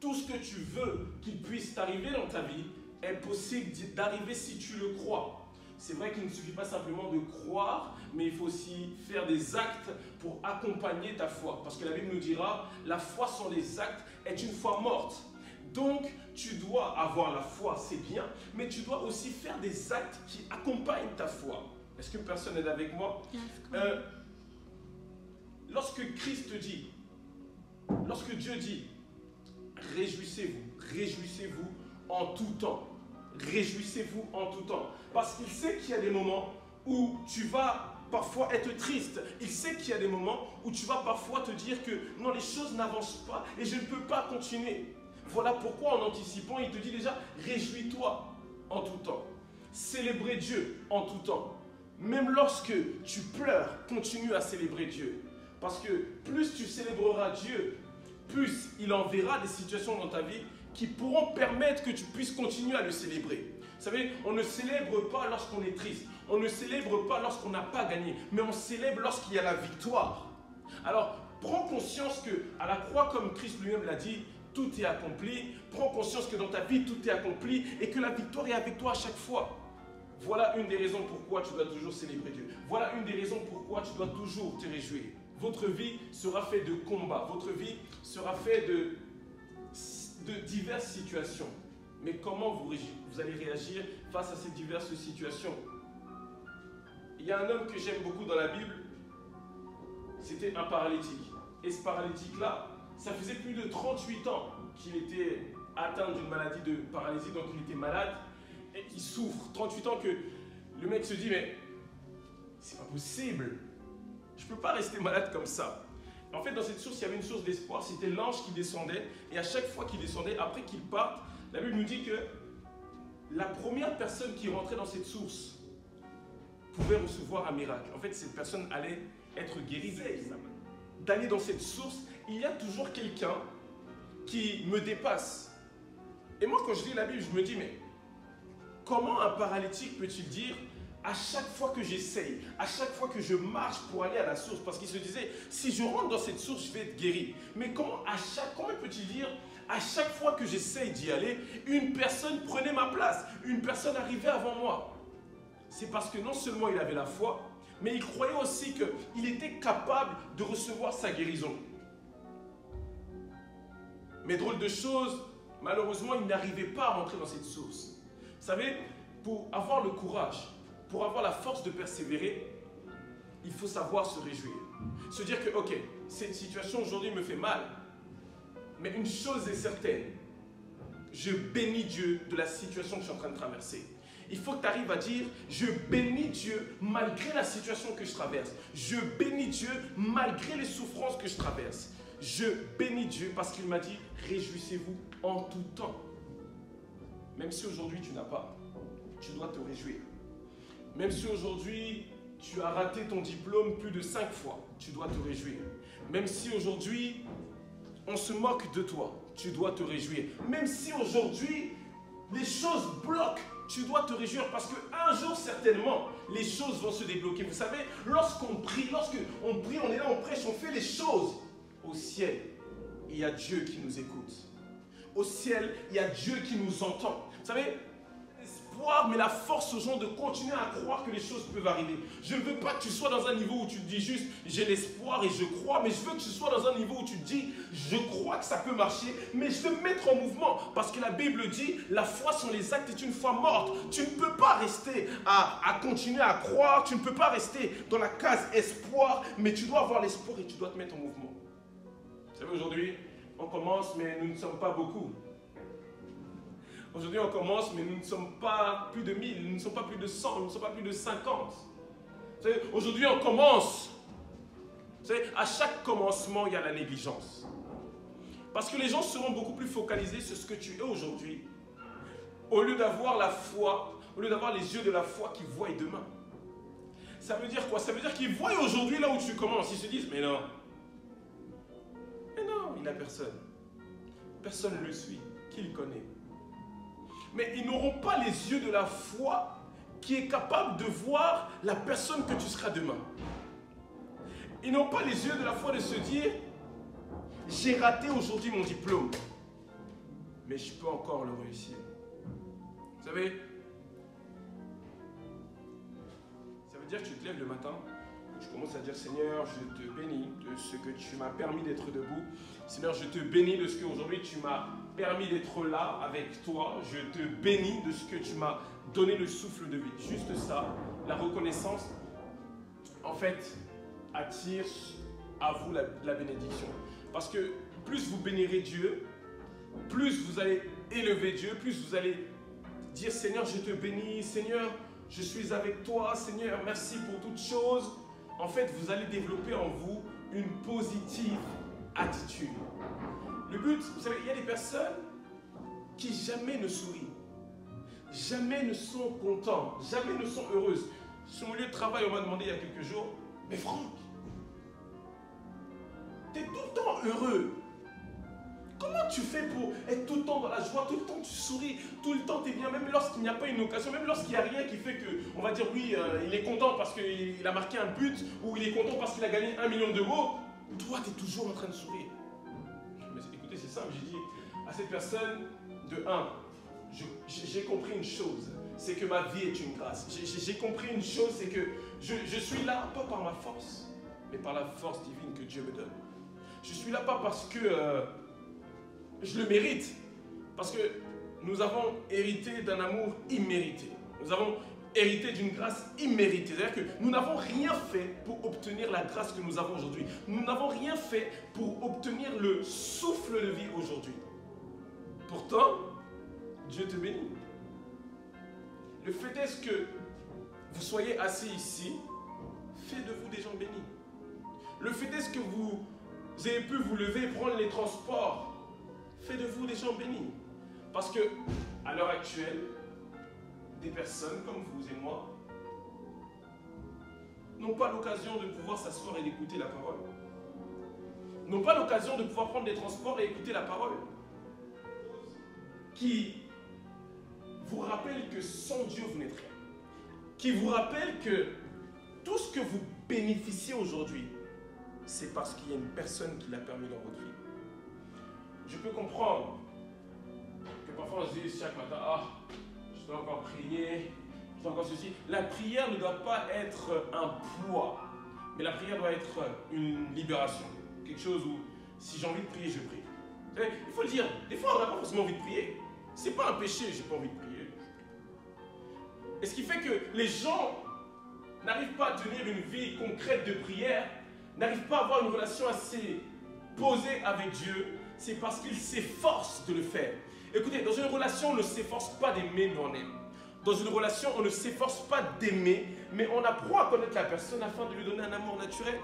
tout ce que tu veux qu'il puisse t'arriver dans ta vie est possible d'arriver si tu le crois. C'est vrai qu'il ne suffit pas simplement de croire, mais il faut aussi faire des actes pour accompagner ta foi. Parce que la Bible nous dira, la foi sans les actes est une foi morte. Donc, tu dois avoir la foi, c'est bien, mais tu dois aussi faire des actes qui accompagnent ta foi. Est-ce que personne est avec moi? Lorsque Christ dit, lorsque Dieu dit, réjouissez-vous en tout temps. Réjouissez-vous en tout temps. Parce qu'il sait qu'il y a des moments où tu vas parfois être triste. Il sait qu'il y a des moments où tu vas parfois te dire que non, les choses n'avancent pas et je ne peux pas continuer. Voilà pourquoi en anticipant, il te dit déjà, réjouis-toi en tout temps. Célébrez Dieu en tout temps. Même lorsque tu pleures, continue à célébrer Dieu. Parce que plus tu célébreras Dieu, plus il enverra des situations dans ta vie qui pourront permettre que tu puisses continuer à le célébrer. Vous savez, on ne célèbre pas lorsqu'on est triste. On ne célèbre pas lorsqu'on n'a pas gagné. Mais on célèbre lorsqu'il y a la victoire. Alors, prends conscience qu'à la croix, comme Christ lui-même l'a dit, tout est accompli. Prends conscience que dans ta vie, tout est accompli et que la victoire est avec toi à chaque fois. Voilà une des raisons pourquoi tu dois toujours célébrer Dieu. Voilà une des raisons pourquoi tu dois toujours te réjouir. Votre vie sera faite de combats. Votre vie sera faite de diverses situations. Mais comment vous allez réagir face à ces diverses situations? Il y a un homme que j'aime beaucoup dans la Bible. C'était un paralytique. Et ce paralytique-là, ça faisait plus de 38 ans qu'il était atteint d'une maladie de paralysie, donc il était malade et il souffre. 38 ans que le mec se dit, mais c'est pas possible, je ne peux pas rester malade comme ça. En fait, dans cette source, il y avait une source d'espoir, c'était l'ange qui descendait et à chaque fois qu'il descendait, après qu'il parte, la Bible nous dit que la première personne qui rentrait dans cette source pouvait recevoir un miracle. En fait, cette personne allait être guérie d'aller dans cette source. Il y a toujours quelqu'un qui me dépasse. Et moi, quand je lis la Bible, je me dis, mais comment un paralytique peut-il dire, à chaque fois que j'essaye, à chaque fois que je marche pour aller à la source, parce qu'il se disait, si je rentre dans cette source, je vais être guéri. Mais comment peut-il dire, à chaque fois que j'essaye d'y aller, une personne prenait ma place, une personne arrivait avant moi? C'est parce que non seulement il avait la foi, mais il croyait aussi qu'il était capable de recevoir sa guérison. Mais drôle de chose, malheureusement, il n'arrivait pas à rentrer dans cette source. Vous savez, pour avoir le courage, pour avoir la force de persévérer, il faut savoir se réjouir. Se dire que, ok, cette situation aujourd'hui me fait mal, mais une chose est certaine, je bénis Dieu de la situation que je suis en train de traverser. Il faut que tu arrives à dire, je bénis Dieu malgré la situation que je traverse. Je bénis Dieu malgré les souffrances que je traverse. Je bénis Dieu parce qu'il m'a dit, réjouissez-vous en tout temps. Même si aujourd'hui tu n'as pas, tu dois te réjouir. Même si aujourd'hui tu as raté ton diplôme plus de 5 fois, tu dois te réjouir. Même si aujourd'hui on se moque de toi, tu dois te réjouir. Même si aujourd'hui les choses bloquent, tu dois te réjouir parce qu'un jour certainement les choses vont se débloquer. Vous savez, lorsqu'on prie, on est là, on prêche, on fait les choses. Au ciel, il y a Dieu qui nous écoute. Au ciel, il y a Dieu qui nous entend. Vous savez, l'espoir met la force aux gens de continuer à croire que les choses peuvent arriver. Je ne veux pas que tu sois dans un niveau où tu te dis juste « j'ai l'espoir et je crois », mais je veux que tu sois dans un niveau où tu te dis « je crois que ça peut marcher, mais je veux me mettre en mouvement ». Parce que la Bible dit « la foi sans les actes est une foi morte ». Tu ne peux pas rester à continuer à croire, tu ne peux pas rester dans la case espoir, mais tu dois avoir l'espoir et tu dois te mettre en mouvement. Vous savez, aujourd'hui, on commence, mais nous ne sommes pas beaucoup. Aujourd'hui, on commence, mais nous ne sommes pas plus de 1000, nous ne sommes pas plus de 100, nous ne sommes pas plus de 50. Vous savez, aujourd'hui, on commence. Vous savez, à chaque commencement, il y a la négligence. Parce que les gens seront beaucoup plus focalisés sur ce que tu es aujourd'hui, au lieu d'avoir la foi, au lieu d'avoir les yeux de la foi qui voient demain. Ça veut dire quoi? Ça veut dire qu'ils voient aujourd'hui là où tu commences. Ils se disent, mais non, il n'a personne. Personne ne le suit. Qui le connaît? Mais ils n'auront pas les yeux de la foi qui est capable de voir la personne que tu seras demain. Ils n'ont pas les yeux de la foi de se dire, j'ai raté aujourd'hui mon diplôme. mais je peux encore le réussir. Vous savez, ça veut dire que tu te lèves le matin, tu commences à dire Seigneur, je te bénis de ce que tu m'as permis d'être debout. Seigneur, je te bénis de ce qu'aujourd'hui tu m'as permis d'être là avec toi. Je te bénis de ce que tu m'as donné le souffle de vie. Juste ça, la reconnaissance, en fait, attire à vous la bénédiction. Parce que plus vous bénirez Dieu, plus vous allez élever Dieu, plus vous allez dire Seigneur, je te bénis, Seigneur, je suis avec toi, Seigneur, merci pour toutes choses. En fait, vous allez développer en vous une positive attitude. Le but, vous savez, il y a des personnes qui jamais ne sourient, jamais ne sont contents, jamais ne sont heureuses. Sur mon lieu de travail, on m'a demandé il y a quelques jours, mais Franck, tu es tout le temps heureux. Comment tu fais pour être tout le temps dans la joie, tout le temps tu souris, tout le temps tu es bien, même lorsqu'il n'y a pas une occasion, même lorsqu'il n'y a rien qui fait que, on va dire oui, il est content parce qu'il a marqué un but, ou il est content parce qu'il a gagné 1 million d'euros, toi tu es toujours en train de sourire. Mais écoutez, c'est simple, j'ai dit à cette personne, de 1, j'ai compris une chose, c'est que ma vie est une grâce. J'ai compris une chose, c'est que je suis là, pas par ma force, mais par la force divine que Dieu me donne. Je suis là pas parce que je le mérite, parce que nous avons hérité d'un amour immérité. Nous avons hérité d'une grâce imméritée. C'est-à-dire que nous n'avons rien fait pour obtenir la grâce que nous avons aujourd'hui. Nous n'avons rien fait pour obtenir le souffle de vie aujourd'hui. Pourtant, Dieu te bénit. Le fait est que vous soyez assis ici, fait de vous des gens bénis. Le fait est que vous ayez pu vous lever et prendre les transports, fait de vous des gens bénis. Parce que, à l'heure actuelle, des personnes comme vous et moi n'ont pas l'occasion de pouvoir s'asseoir et d'écouter la parole. N'ont pas l'occasion de pouvoir prendre des transports et écouter la parole. Qui vous rappelle que sans Dieu, vous n'êtes rien. Qui vous rappelle que tout ce que vous bénéficiez aujourd'hui, c'est parce qu'il y a une personne qui l'a permis dans votre vie. Je peux comprendre que parfois on se dise chaque matin, ah, je dois encore prier, je dois encore ceci. La prière ne doit pas être un poids, mais la prière doit être une libération. Quelque chose où, si j'ai envie de prier, je prie. Vous savez, il faut le dire, des fois on n'a pas forcément envie de prier. C'est pas un péché, j'ai pas envie de prier. Et ce qui fait que les gens n'arrivent pas à tenir une vie concrète de prière, n'arrivent pas à avoir une relation assez posée avec Dieu, c'est parce qu'ils s'efforcent de le faire. Écoutez, dans une relation, on ne s'efforce pas d'aimer, mais on aime. Dans une relation, on ne s'efforce pas d'aimer, mais on apprend à connaître la personne afin de lui donner un amour naturel.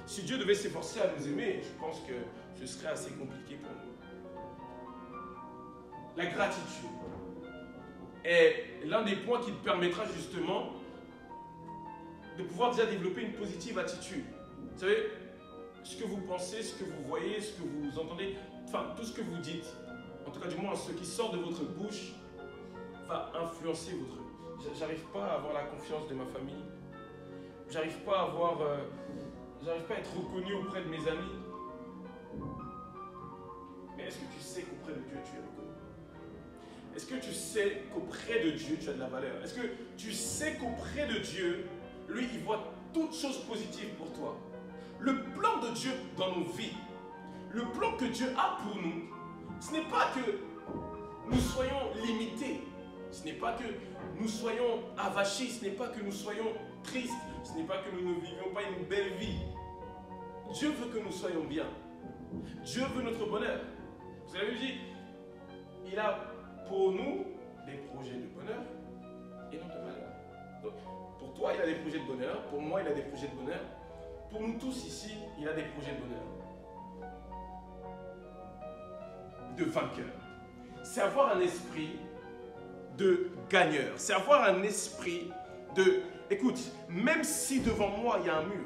Si Dieu devait s'efforcer à nous aimer, je pense que ce serait assez compliqué pour nous. La gratitude est l'un des points qui te permettra justement de pouvoir déjà développer une positive attitude. Vous savez, ce que vous pensez, ce que vous voyez, ce que vous entendez, enfin tout ce que vous dites, en tout cas du moins ce qui sort de votre bouche, va influencer votre vie. J'arrive pas à avoir la confiance de ma famille, j'arrive pas à être reconnu auprès de mes amis. Mais est-ce que tu sais qu'auprès de Dieu tu es reconnu? Est-ce que tu sais qu'auprès de Dieu tu as de la valeur? Est-ce que tu sais qu'auprès de Dieu, lui il voit toutes choses positives pour toi? Le plan de Dieu dans nos vies, le plan que Dieu a pour nous, ce n'est pas que nous soyons limités, ce n'est pas que nous soyons avachis, ce n'est pas que nous soyons tristes, ce n'est pas que nous ne vivions pas une belle vie. Dieu veut que nous soyons bien. Dieu veut notre bonheur. Vous avez dit, il a pour nous des projets de bonheur et non de malheur. Donc, pour toi, il a des projets de bonheur, pour moi, il a des projets de bonheur. Pour nous tous ici, il a des projets de bonheur. De vainqueur. C'est avoir un esprit de gagneur. C'est avoir un esprit de... Écoute, même si devant moi, il y a un mur,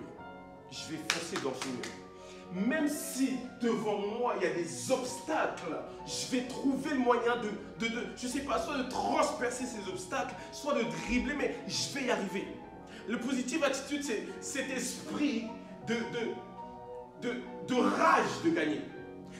je vais foncer dans ce mur. Même si devant moi, il y a des obstacles, je vais trouver le moyen je ne sais pas, soit de transpercer ces obstacles, soit de dribbler, mais je vais y arriver. Le positive attitude, c'est cet esprit de rage de gagner.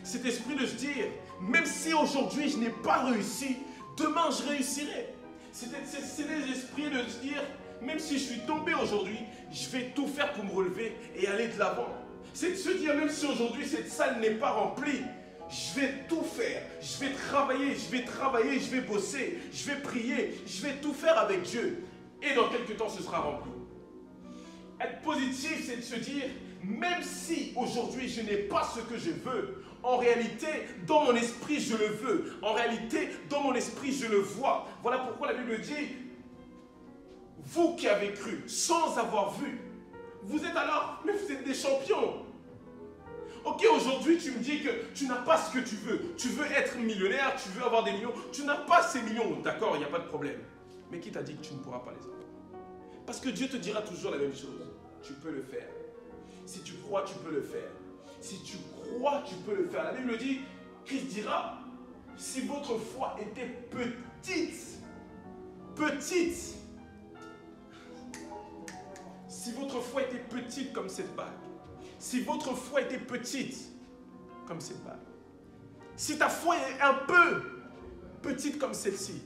Cet esprit de se dire, même si aujourd'hui je n'ai pas réussi, demain je réussirai. C'est des esprits de se dire, même si je suis tombé aujourd'hui, je vais tout faire pour me relever et aller de l'avant. C'est de se dire, même si aujourd'hui cette salle n'est pas remplie, je vais tout faire, je vais travailler, je vais bosser, je vais prier, je vais tout faire avec Dieu. Et dans quelques temps, ce sera rempli. Être positif, c'est de se dire, même si aujourd'hui je n'ai pas ce que je veux, en réalité, dans mon esprit, je le veux. En réalité, dans mon esprit, je le vois. Voilà pourquoi la Bible dit, vous qui avez cru, sans avoir vu, vous êtes alors, mais vous êtes des champions. Ok, aujourd'hui, tu me dis que tu n'as pas ce que tu veux. Tu veux être millionnaire, tu veux avoir des millions. Tu n'as pas ces millions, d'accord, il n'y a pas de problème. Mais qui t'a dit que tu ne pourras pas les avoir? Parce que Dieu te dira toujours la même chose. Tu peux le faire. Si tu crois, tu peux le faire. Si tu crois, tu peux le faire. La Bible dit, Christ dira, si votre foi était petite, si votre foi était petite comme cette bague, si votre foi était petite comme cette bague, si ta foi est un peu petite comme celle-ci,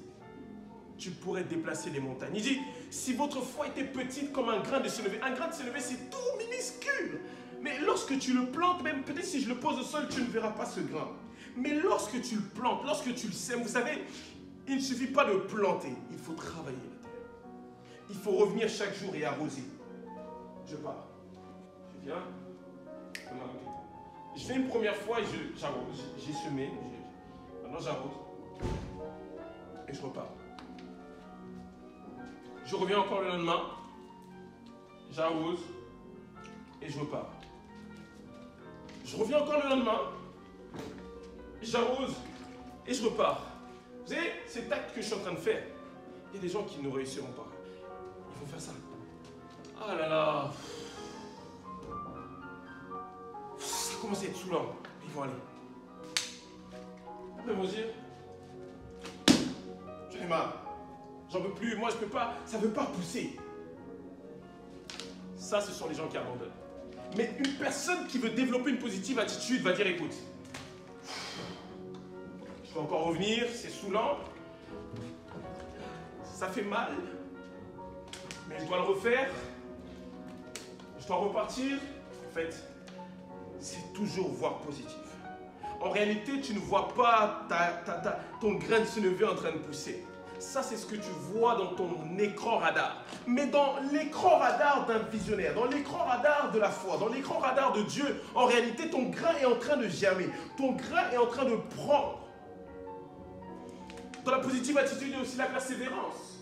tu pourrais déplacer les montagnes. Il dit, si votre foi était petite comme un grain de sénévé, un grain de sénévé c'est tout minuscule. Mais lorsque tu le plantes, même peut-être si je le pose au sol, tu ne verras pas ce grain. Mais lorsque tu le plantes, lorsque tu le sèmes, vous savez, il ne suffit pas de planter, il faut travailler la terre. Il faut revenir chaque jour et arroser. Je pars. Je viens. Je fais une première fois et j'arrose. J'ai semé. Maintenant j'arrose. Et je repars. Je reviens encore le lendemain. J'arrose. Et je repars. Je reviens encore le lendemain. J'arrose. Et je repars. Vous savez, cet acte que je suis en train de faire, il y a des gens qui ne réussiront pas. Ils vont faire ça. Ah là là. Ça commence à être saoulant. Ils vont aller. Après, ils vont se dire, j'en ai marre. J'en peux plus. Moi, je peux pas. Ça ne veut pas pousser. Ça, ce sont les gens qui abandonnent. Mais une personne qui veut développer une positive attitude va dire, écoute, je vais encore revenir, c'est saoulant, ça fait mal, mais je dois le refaire, je dois repartir. En fait, c'est toujours voir positif. En réalité, tu ne vois pas ton grain de sénévé en train de pousser. Ça, c'est ce que tu vois dans ton écran radar. Mais dans l'écran radar d'un visionnaire, dans l'écran radar de la foi, dans l'écran radar de Dieu, en réalité, ton grain est en train de germer. Ton grain est en train de prendre. Dans la positive attitude, il y a aussi la persévérance.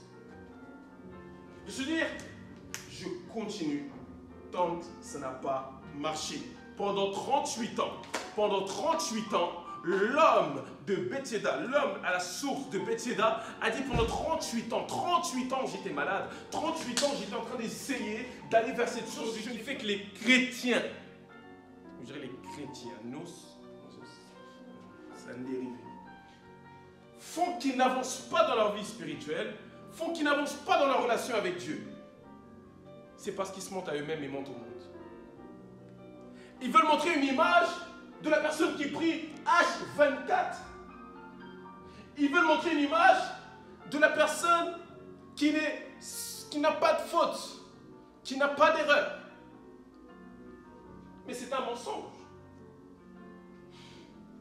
De se dire, je continue tant que ça n'a pas marché. Pendant 38 ans, l'homme de Bethséda, l'homme à la source de Bethséda, a dit pendant 38 ans j'étais malade, 38 ans j'étais en train d'essayer d'aller vers cette source, ce qui fait que les chrétiens, je dirais les chrétiens, c'est un dérivé, font qu'ils n'avancent pas dans leur vie spirituelle, font qu'ils n'avancent pas dans leur relation avec Dieu. C'est parce qu'ils se mentent à eux-mêmes et mentent au monde. Ils veulent montrer une image de la personne qui prie H24. Ils veulent montrer une image de la personne qui n'a pas de faute, qui n'a pas d'erreur. Mais c'est un mensonge.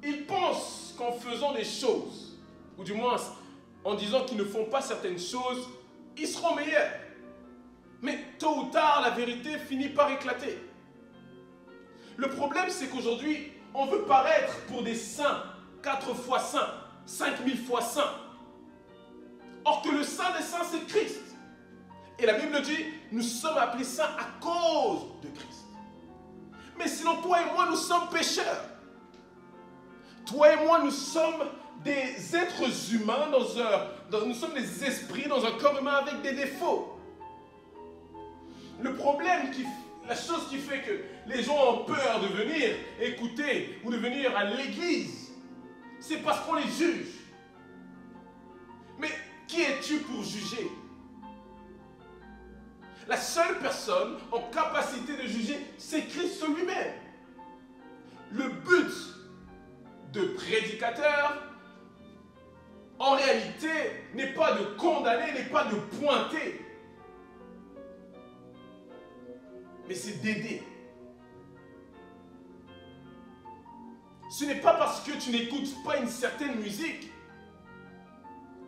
Ils pensent qu'en faisant des choses, ou du moins en disant qu'ils ne font pas certaines choses, ils seront meilleurs. Mais tôt ou tard, la vérité finit par éclater. Le problème, c'est qu'aujourd'hui, on veut paraître pour des saints, 4 fois saints, 5000 fois saints. Or que le saint des saints, c'est Christ. Et la Bible dit, nous sommes appelés saints à cause de Christ. Mais sinon, toi et moi, nous sommes pécheurs. Toi et moi, nous sommes des êtres humains, nous sommes des esprits dans un corps humain avec des défauts. Le problème la chose qui fait que les gens ont peur de venir écouter ou de venir à l'église, c'est parce qu'on les juge. Mais qui es-tu pour juger? La seule personne en capacité de juger, c'est Christ lui-même. Le but de prédicateur, en réalité, n'est pas de condamner, n'est pas de pointer, mais c'est d'aider. Ce n'est pas parce que tu n'écoutes pas une certaine musique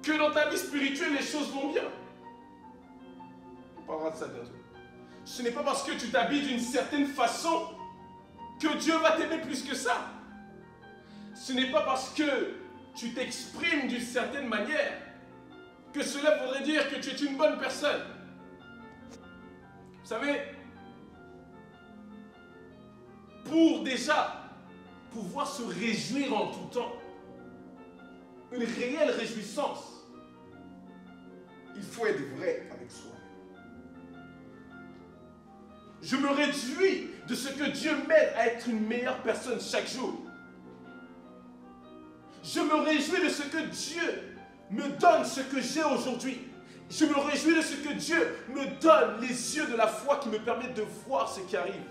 que dans ta vie spirituelle, les choses vont bien. On parlera de ça bientôt. Ce n'est pas parce que tu t'habilles d'une certaine façon que Dieu va t'aimer plus que ça. Ce n'est pas parce que tu t'exprimes d'une certaine manière que cela voudrait dire que tu es une bonne personne. Vous savez, pour déjà pouvoir se réjouir en tout temps, une réelle réjouissance, il faut être vrai avec soi. Je me réjouis de ce que Dieu m'aide à être une meilleure personne chaque jour. Je me réjouis de ce que Dieu me donne ce que j'ai aujourd'hui. Je me réjouis de ce que Dieu me donne les yeux de la foi qui me permettent de voir ce qui arrive.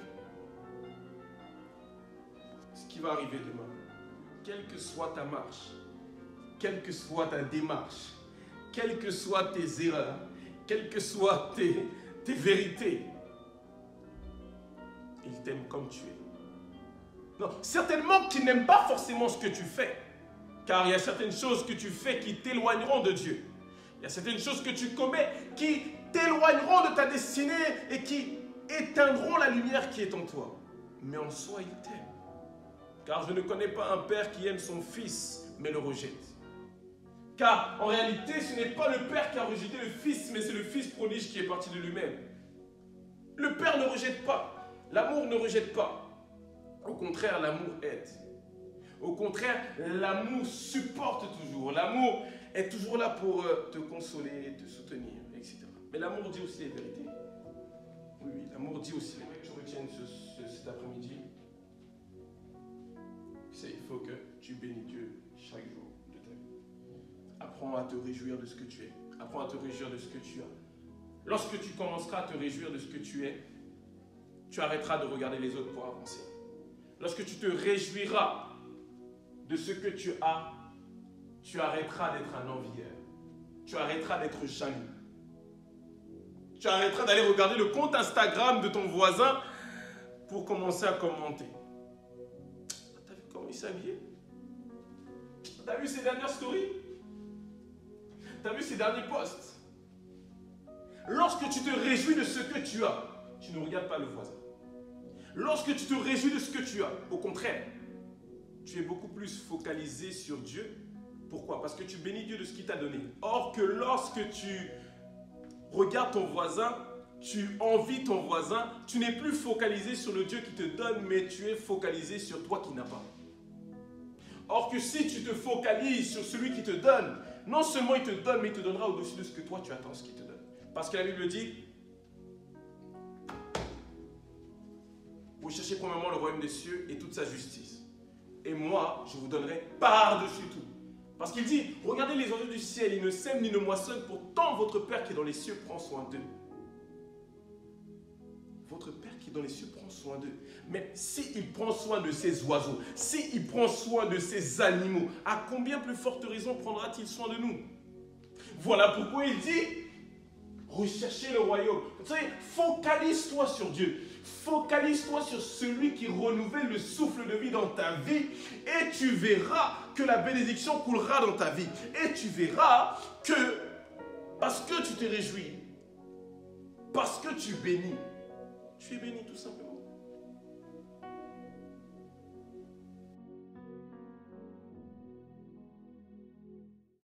Ce qui va arriver demain. Quelle que soit ta marche, quelle que soit ta démarche, quelles que soient tes erreurs, quelles que soient tes vérités, il t'aime comme tu es. Non, certainement qu'il n'aime pas forcément ce que tu fais. Car il y a certaines choses que tu fais qui t'éloigneront de Dieu. Il y a certaines choses que tu commets qui t'éloigneront de ta destinée et qui éteindront la lumière qui est en toi. Mais en soi, il t'aime. Car je ne connais pas un père qui aime son fils, mais le rejette. Car en réalité, ce n'est pas le père qui a rejeté le fils, mais c'est le fils prodige qui est parti de lui-même. Le père ne rejette pas. L'amour ne rejette pas. Au contraire, l'amour aide. Au contraire, l'amour supporte toujours. L'amour est toujours là pour te consoler, te soutenir, etc. Mais l'amour dit aussi les vérités. Oui, l'amour dit aussi les vérités. Je retiens cet après-midi. Il faut que tu bénis Dieu chaque jour de ta vie. Apprends à te réjouir de ce que tu es. Apprends à te réjouir de ce que tu as. Lorsque tu commenceras à te réjouir de ce que tu es, tu arrêteras de regarder les autres pour avancer. Lorsque tu te réjouiras de ce que tu as, tu arrêteras d'être un envieur. Tu arrêteras d'être jaloux. Tu arrêteras d'aller regarder le compte Instagram de ton voisin pour commencer à commenter. T'as vu comment il s'est habillé? T'as vu ses dernières stories? T'as vu ses derniers posts? Lorsque tu te réjouis de ce que tu as, tu ne regardes pas le voisin. Lorsque tu te réjouis de ce que tu as, au contraire, tu es beaucoup plus focalisé sur Dieu. Pourquoi? Parce que tu bénis Dieu de ce qu'il t'a donné. Or que lorsque tu regardes ton voisin, tu envies ton voisin, tu n'es plus focalisé sur le Dieu qui te donne, mais tu es focalisé sur toi qui n'as pas. Or que si tu te focalises sur celui qui te donne, non seulement il te donne, mais il te donnera au-dessus de ce que toi tu attends ce qu'il te donne. Parce que la Bible dit, vous cherchez premièrement le royaume des cieux et toute sa justice. Et moi, je vous donnerai par-dessus tout. Parce qu'il dit, regardez les oiseaux du ciel, ils ne sèment ni ne moissonnent, pourtant votre Père qui est dans les cieux prend soin d'eux. Votre Père qui est dans les cieux prend soin d'eux. Mais s'il prend soin de ces oiseaux, s'il prend soin de ces animaux, à combien plus forte raison prendra-t-il soin de nous? Voilà pourquoi il dit, recherchez le royaume. Vous savez, focalise-toi sur Dieu. Focalise-toi sur celui qui renouvelle le souffle de vie dans ta vie et tu verras que la bénédiction coulera dans ta vie. Et tu verras que parce que tu te réjouis, parce que tu bénis, tu es béni tout simplement.